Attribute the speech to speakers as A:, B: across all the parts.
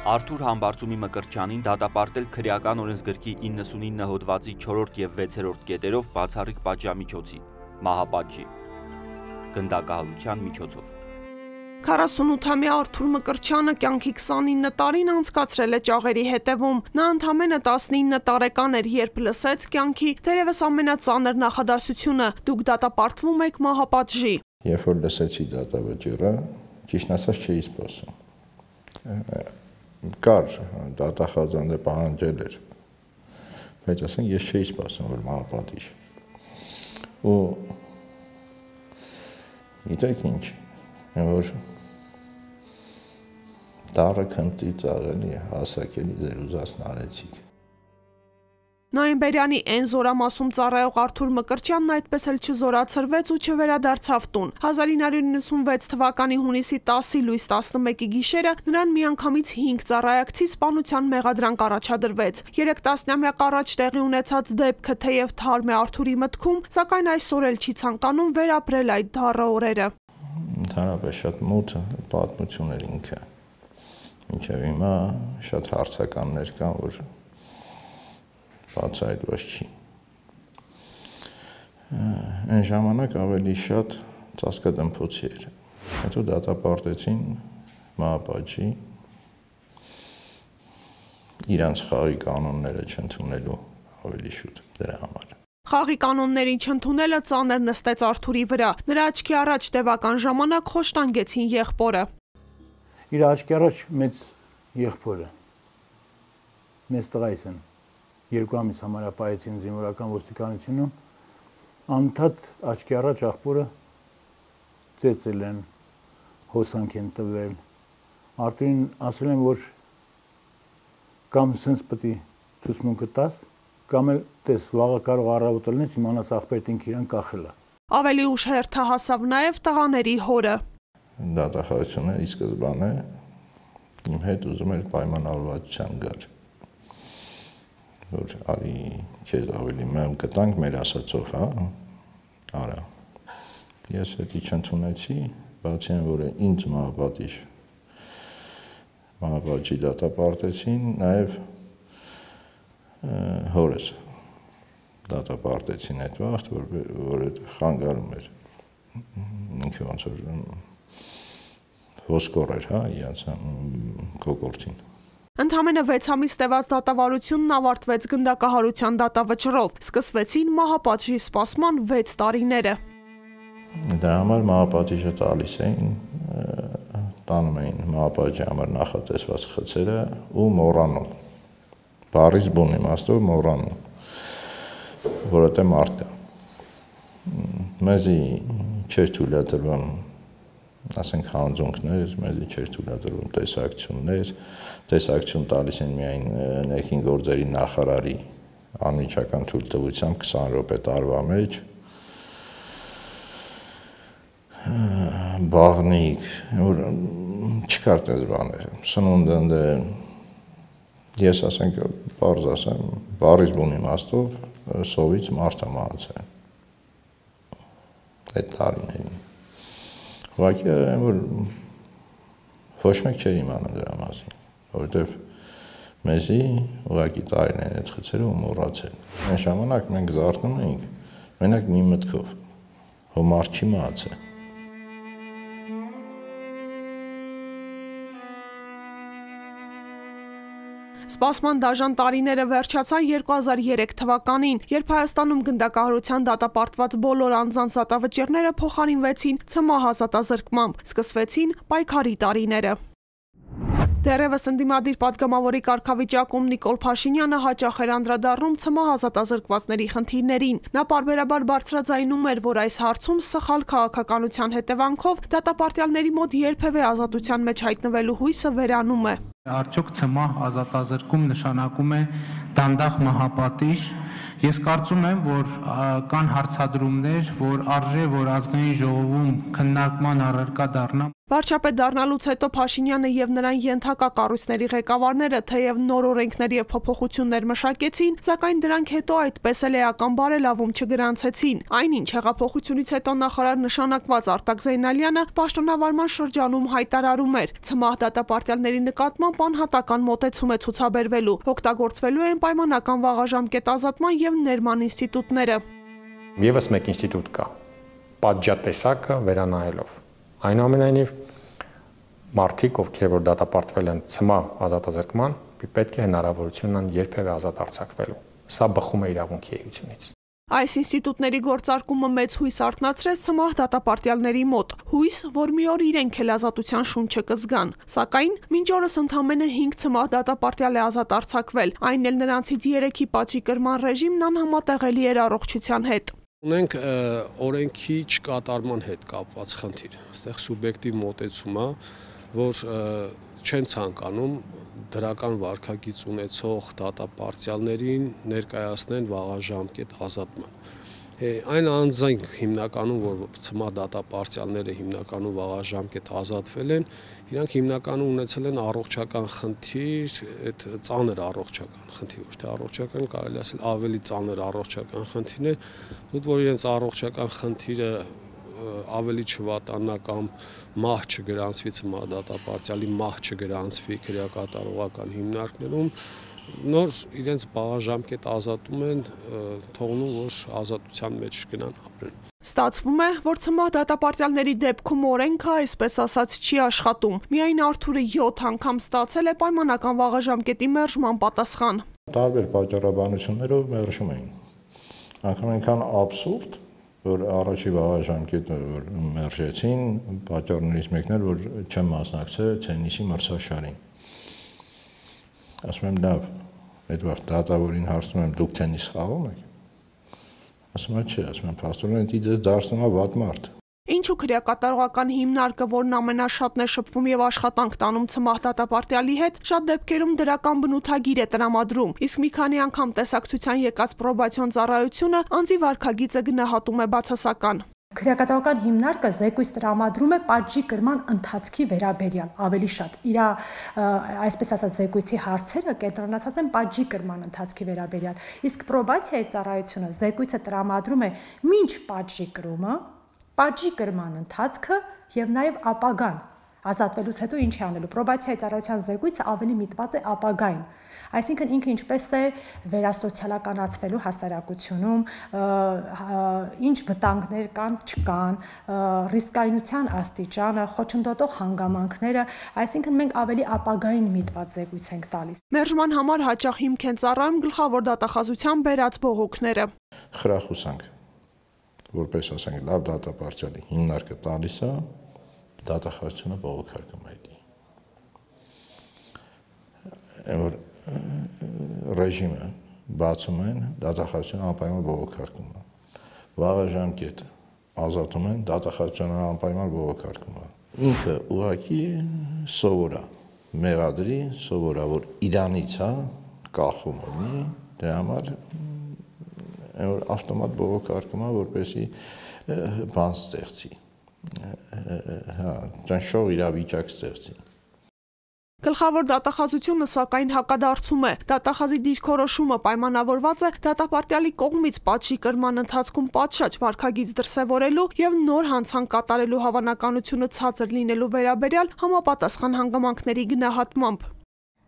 A: Արթուր Համբարձումի Մկրտչյանին դատապարտել քրեական օրենսգրքի 99 հոդվածի 4-րդ եւ 6-րդ կետերով բացառիկ պատժամիջոցի, մահապատժի, գնդակահարության միջոցով։
B: 48-ամյա Արթուր Մկրտչյանը կյանքի 29 տարին անցկացրել է ճաղերի հետևում։ Նա ընդամենը 19 տարեկան էր, երբ լսեց կյանքի թերևս ամենածանր նախադասությունը՝ դուք դատապարտվում եք մահապատժի։
C: Երբ որ լսեցի դատավճիռը, ճիշտ ասած չէի սպասում։ Կար դատախազանդը պահանջել էր, բայց ասենք ես չէի սպասում, որ մահապատիժ։ Ու գիտեք ինչ, որ դառը քմտի ծաղելի հասակելի ձեր ուզածն արեցիք։
B: Նոյեմբերյանի այն զորամասում ծառայող Արթուր Մկրտչյանն այդպես էլ չզորացրվեց ու չվերադարձավ տուն։ 1996 թվականի հունիսի 10-ի լույս 11-ի գիշերը նրան միանգամից 5 ծառայակցի սպանության մեղադրանք առաջադրվեց։ 3 տասնամյակ առաջ տեղի ունեցած դեպքը թեև թարմ է Արթուրի մտքում, սակայն այսօր էլ չի ցանկանում վերապրել այդ դառը օրերը։
C: Ընդհանրապես շատ մութ պատմություն էր ինքը։ Մինչև հիմա շատ հարցականներ կան, որ բացահայտված չի։ Այն ժամանակ ավելի շատ ծածկադմփոցի էր։ Հետո դատապարտեցին մահապատժի, իրանց խաղի կանոնները չընդունելու ավելի շուտ դրա համար։
B: Խաղի կանոններին չընդունելը ծանր նստեց Արթուրի վրա։ Նրա աչքի առաջ տևական ժամանակ խոշտանգեցին եղբորը։
D: Իր աչքի առաջ մեծ եղբորը, մեծ տղայիս են, 2 ամիս համարապահեցին զինվորական ոստիկանությունում, անդադ աչքի առաջ աղբորը ծեծել են, հոսանք են տվել։ Արթուրին ասել են, որ կամ սենց պետք է ցուցմունքը տաս, կամ էլ տես վաղը կարող առավոտ լինես իմանաս աղբերդ ինքը իրան կախել է։
B: Ավելի ուշ հերթը հասավ նաև տղաների հորը։
C: Դատախազությունը ի սկզբանե իմ հետ ուզում էր պայմանավորվածության գար, որ արի քեզ ավելի մեմ կտանք մեր ասածով, հա, արա։ Ես հետի չընդունեցի, բացի այն, որ ինձ մահապատժի դատապարտեցին, նաև հորս դատապարտեցին այդ վաղտ, որ խանգարում էր, ինքը ոնց որ ոսկոր էր, հա, իրանց կոկորդին։
B: Ընդամենը 6 ամիս տևած դատավարությունն ավարտվեց գնդակահարության դատավճռով, սկսվեցին մահապատժի սպասման 6 տարիները։
C: Դրա համար մահապատիժը տալիս էին, տանում էին մահապատժի համար նախատեսված խցերը ու մոռանում, բառից բուն իմաստով մոռանում, որովհետև մարդ կա։ Մեզի չէր թույլատրվում, ասենք հանձունքներ, մեզի չէր թույլատրվում տեսակցություն տալիս են միայն ներքին գործերի նախարարի անմիջական թույլտվությամբ 20 րոպե տարվա մեջ, բաղնիկ, որ չկար տես բաներ, սնունդը, ես ասենք, պարզ ասեմ, բառից բուն իմաստով սովից մարդ է մահացել այդ տարիներին։ Ուղղակի որ ոչ մեկ չէր իմանում դրա մասին, որովհետև մեզի ուղղակի տարին են այդ խցերը ու մոռացել։ Այն ժամանակ մենք զարթնում էինք մենակ մի մտքով, որ մարդ չի մահացել։
B: Սպասման դաժան տարիները վերջացան 2003 թվականին, երբ Հայաստանում գնդակահարության դատապարտված բոլոր անձանց դատավճիռները փոխարինվեցին ՑՄՀ ազատազրկմամբ, սկսվեցին պայքարի տարիները։ Դեռևս ընդդիմադիր պատգամավորի կարգավիճակում Նիկոլ Փաշինյանը հաճախ էր անդրադառնում ՑՄՀ ազատազրկվածների խնդիրներին։ Նա պարբերաբար բարձրաձայնում էր, որ այս հարցում սխալ քաղաքականության հետևանքով դատապարտյալների մոտ երբևէ ազատության մեջ հայտնվելու հույսը վերանում է։
E: Արդյոք ՑՄՀ ազատազրկում նշանակում է դանդաղ մահապատիժ։ Ես կարծում եմ, որ կան հարցադրումներ, որ արժե որ ազգային ժողովում քննարկման առարկա դառնա։
B: Վարչապետ դառնալուց հետո Փաշինյանը եւ նրան ենթակա կառույցների ղեկավարները թեև նոր օրենքներ եւ փոփոխություններ մշակեցին, սակայն դրանք հետո այդպես էլ էական բարելավում չգրանցեցին։ Այնինչ հեղափոխությունից հետո նախարար նշանակված Արտակ Զեյնալյանը պաշտոնավարման շրջանում հայտարարում էր. «Ցմահ դատապարտյալների նկատմամբ անհատական մոտեցում է ցուցաբերվելու, օգտագործվելու են պայմանական վաղաժամկետ ազատման եւ ներման ինստիտուտները»։
F: Եվս մեկ ինստիտուտ կա՝ պատժատեսակը վերանայելով։ Այնուամենայնիվ մարդիկ, ովքեր որ դատապարտվել են ցմահ ազատազրկման, պետք է հնարավորություն ունենան երբևէ ազատ արձակվելու։ Սա բխում է իրավունքի էությունից։
B: Այս ինստիտուտների գործարկումը մեծ հույս արթնացրեց ցմահ դատապարտյալների մոտ, հույս, որ մի օր իրենք էլ ազատության շունչը կզգան։ Սակայն մինչ օրս ընդամենը 5 ցմահ դատապարտյալ է ազատ արձակվել, այն էլ նրանցից 3-ի պատժի կրման ռեժիմն անհամատեղելի էր առողջության հետ։
G: Ունենք օրենքի չկատարման հետ կապված խնդիր։ Այստեղ սուբյեկտիվ մոտեցում է, որ չեն ցանկանում դրական վարքագիծ ունեցող դատապարտյալներին ներկայացնեն վաղաժամկետ ազատման։ Այն անձանք հիմնականում, որ ցմահ դատապարտյալները հիմնականում վաղաժամկետ ազատվել են, իրանք հիմնականում ունեցել են առողջական խնդիր, այդ ծանր առողջական խնդիր, ոչ թե առողջական, կարելի ասել ավելի ծանր առողջական խնդիրն է, որ իրենց առողջական խնդիրը ավելի չվատանա կամ մահ չգրանցվի ցմահ դատապարտյալի մահ չգրանցվի քրեակատարողական հիմնարկներում, նոր իրենց վաղաժամկետ ազատում են, թողնում, որ ազատության մեջ գնան ապրեն։
B: Ստացվում է, որ ցմահ դատապարտյալների դեպքում օրենքը այսպես ասած չի աշխատում։ Միայն Արթուրը 7 անգամ ստացել է պայմանական վաղաժամկետի մերժման պատասխան։
C: Տարբեր պատճառաբանություններով մերժում էին։ Անգամ այնքան աբսուրդ, որ առաջի վաղաժամկետը որ մերժեցին, պատճառներից մեկն էր, որ չեմ մասնակցել թենիսի մրցաշարին։ Ասում եմ լավ, այդ վաղ դատավորին հարցնում եմ դուք թենիս խաղում եք։ Ասում եմ չէ, ասում եմ փաստորեն դից դարձնում է վատ մարդ։
B: Ինչու քրեակատարողական հիմնարկը, որն ամենաշատն է շփվում եւ աշխատանք տանում ցմահ դատապարտյալի հետ, շատ դեպքերում դրական բնութագիր է տրամադրում, իսկ մի քանի անգամ տեսակցության եկած պրոբացիոն ծառայությունը անձի վարքագիծը գնահատում է բացասական։
H: Քրեակատարողական հիմնարկը զեկույց տրամադրում է պատժի կրման ընթացքի վերաբերյալ ավելի շատ։ Իր այսպես ասած զեկույցի հարցերը կենտրոնացած են պատժի կրման ընթացքի վերաբերյալ։ Իսկ պրոբացիայի ծառայությունը զեկույցը տրամադրում է մինչ պատժի կրումը, պատժի կրման ընթացքը եւ նաեւ ապագան։ Ազատվելուց հետո ինչ է անելու։ Պրոբացիայի ծառայության զեկույցը ավելի միտված է ապագային։ Այսինքն ինքը ինչպես է վերասոցիալականացվելու հասարակությունում, ինչ վտանգներ կան, չկան, ռիսկայնության աստիճանը, խոչընդոտող հանգամանքները, այսինքն մենք ավելի ապագային միտված զեկույց ենք տալիս։
B: Մերժման համար հաճախ հիմք են ծառայում գլխավոր դատախազության բերած բողոքները։
C: Խրախուսանք, որպես ասենք լավ դատապարտյալի հիմնարկը տալիս է, դատախազությունը բողոքարկում է դի։ Որ ռեժիմը բացում են, դատախազությունը անպայման բողոքարկում է։ Վաղաժամկետ ազատում են, դատախազությունը անպայման բողոքարկում է։ Ինքը ուղղակի սովոր է, մեղադրի սովոր է, որ իրանից է կախում ունի, դրա համար որ ավտոմատ բողոքարկում է, որպեսզի բան ստեղծի։ Ճնշող իրավիճակ ստեղծի։
B: Գլխավոր դատախազությունը սակայն հակադարձում է։ Դատախազի դիրքորոշումը պայմանավորված է դատապարտյալի կողմից պատժի կրման ընթացքում պատշաճ վարքագիծ դրսևորելու եւ նոր հանցանք կատարելու հավանականությունը ցածր լինելու վերաբերյալ համապատասխան հանգամանքների գնահատմամբ։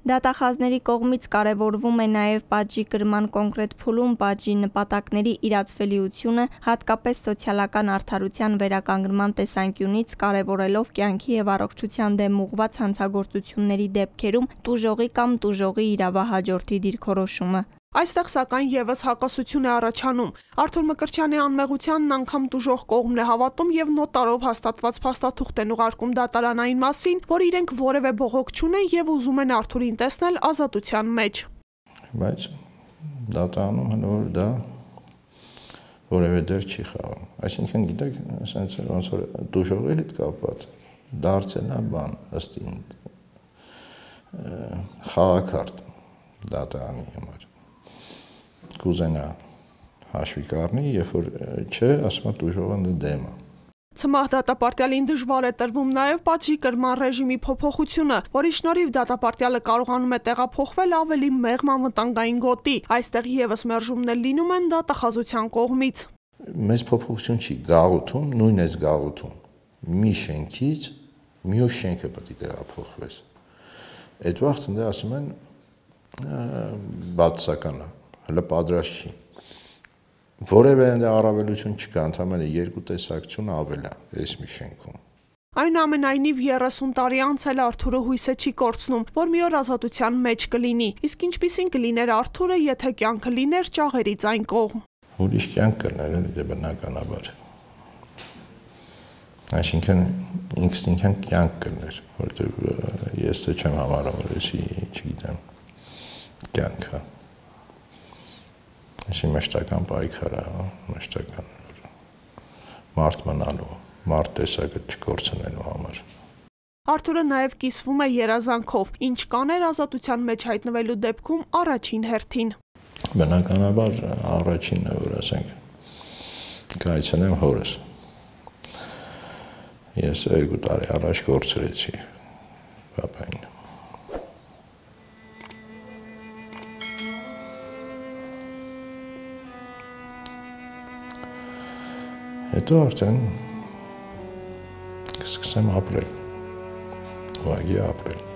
I: Դատախազների կողմից կարևորվում է նաև պատժի կրման կոնկրետ փուլում պատժի նպատակների իրացվելիությունը, հատկապես սոցիալական արդարության վերականգնման տեսանկյունից կարևորելով կյանքի եւ առողջության դեմ ուղղված հանցագործությունների դեպքերում տուժողի կամ տուժողի իրավահաջորդի դիրքորոշումը։
B: Այստեղ սակայն եւս հակասություն է առաջանում։ Արթուր Մկրտչյանի անմեղությանն անգամ տուժող կողմն է հավատում եւ նոտարով հաստատված փաստաթուղթ են ուղարկում դատարանային մասին, որ իրենք որևէ բողոք չունեն եւ ուզում են Արթուրին տեսնել ազատության մեջ։
C: Բայց դատարանում հնոր դա որևէ դեր չի խաղում։ Այսինքն գիտեք, ասենց ոնց որ տուժողի հետ կապված դարձել է բան ըստ ին խաղակարդ դատարանի համար։ Կուզենա հաշվի կառնի, երբ որ չէ, ասում է տուժողը դեմ է։
B: Ցմահ դատապարտյալին դժվար է տրվում նաև պատժի կրման ռեժիմի փոփոխությունը, որի շնորհիվ դատապարտյալը կարողանում է տեղափոխվել ավելի մեղմ անվտանգային գոտի։ Այստեղ եւս մերժումներ լինում են դատախազության կողմից։
C: Մեծ փոփոխություն չի գաղութում, նույն այս գաղութում մի շենքից մյուս շենքը պետք է տեղափոխվես։ Այդ վաղց դե ասում են բացական է, հələ պատրաստ չի։ Որևէ առավելություն չկա, ընդհանրապես երկու տեսակցություն ավել է այս մի շենքում։
B: Այնուամենայնիվ 30 տարի անցել Արթուրը հույսը չի կորցնում, որ մի օր ազատության մեջ կլինի։ Իսկ ինչպիսին կլիներ Արթուրը, եթե կյանքը լիներ ճաղերից այն կողմ։
C: Ուրիշ կյանք կլիներ, դե բնականաբար։ Այսինքն ինքնին կյանք կլիներ, որովհետև ես չեմ համարում, որ էսի, չգիտեմ, կյանքը։ Այսի մշտական պայքար է, մշտական մարդ մնալու, մարդ տեսակը չկորցնելու համար։
B: Արթուրը նաև կիսվում է երազանքով, ինչ կաներ ազատության մեջ հայտնվելու դեպքում առաջին հերթին։
C: Բնականաբար առաջինն է, որ ասենք կայցնեմ հորս։ Ես 2 տարի առաջ կորցրեցի պապային։ Հետո արդեն կսկսեմ ապրել, ուղղակի ապրել։